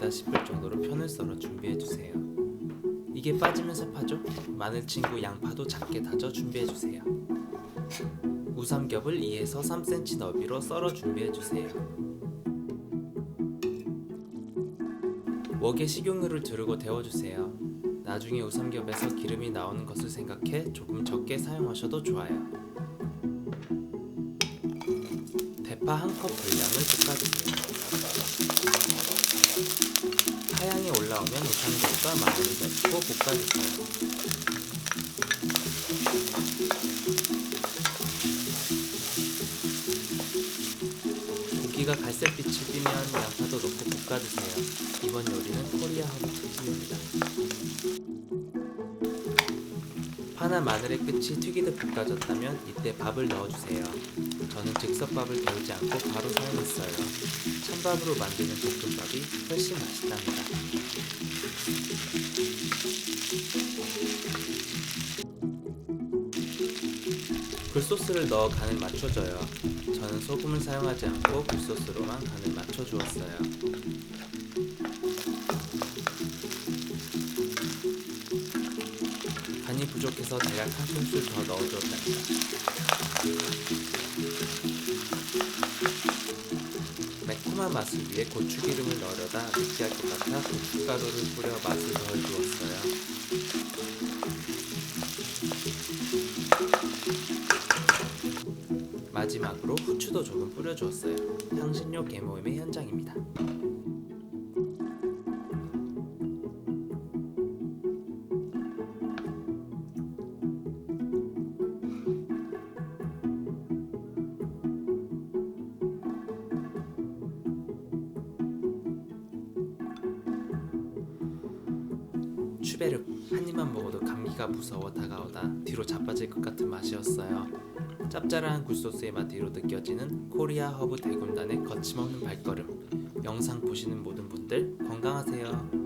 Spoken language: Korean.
아니다 싶을 정도로 편을 썰어 준비해주세요. 이게 빠지면 섭하죠? 마늘친구 양파도 작게 다져 준비해주세요. 우삼겹을 2에서 3cm 너비로 썰어 준비해주세요. 웍에 식용유를 두르고 데워주세요. 나중에 우삼겹에서 기름이 나오는 것을 생각해 조금 적게 사용하셔도 좋아요. 대파 1컵 분량을 볶아주세요. 하향이 올라오면 우삼겹과 마늘을 넣고 볶아주세요. 고기가 갈색빛을 띠면 양파도 넣고 볶아주세요. 이번 요리는 코리아 허브 특집입니다. 파나 마늘의 끝이 튀기듯 볶아졌다면 이때 밥을 넣어주세요. 저는 즉석밥을 데우지 않고 바로 사용했어요. 찬밥으로 만드는 볶음밥이 훨씬 맛있답니다. 굴소스를 넣어 간을 맞춰줘요. 저는 소금을 사용하지 않고 굴소스로만 간을 맞춰주었어요. 간이 부족해서 대략 한 큰술 더 넣어주었답니다. 매콤한 맛을 위해 고추기름을 넣으려다 느끼할 것 같아 고춧가루를 뿌려 맛을 더해주었어요. 마지막으로 후추도 조금 뿌려주었어요. 향신료 개모임의 현장입니다. 추베르 한 입만 먹어도 감기가 무서워 다가오다 뒤로 자빠질 것 같은 맛이었어요. 짭짤한 굴소스의 맛 뒤로 느껴지는 코리아 허브 대군단의 거침없는 발걸음. 영상 보시는 모든 분들 건강하세요.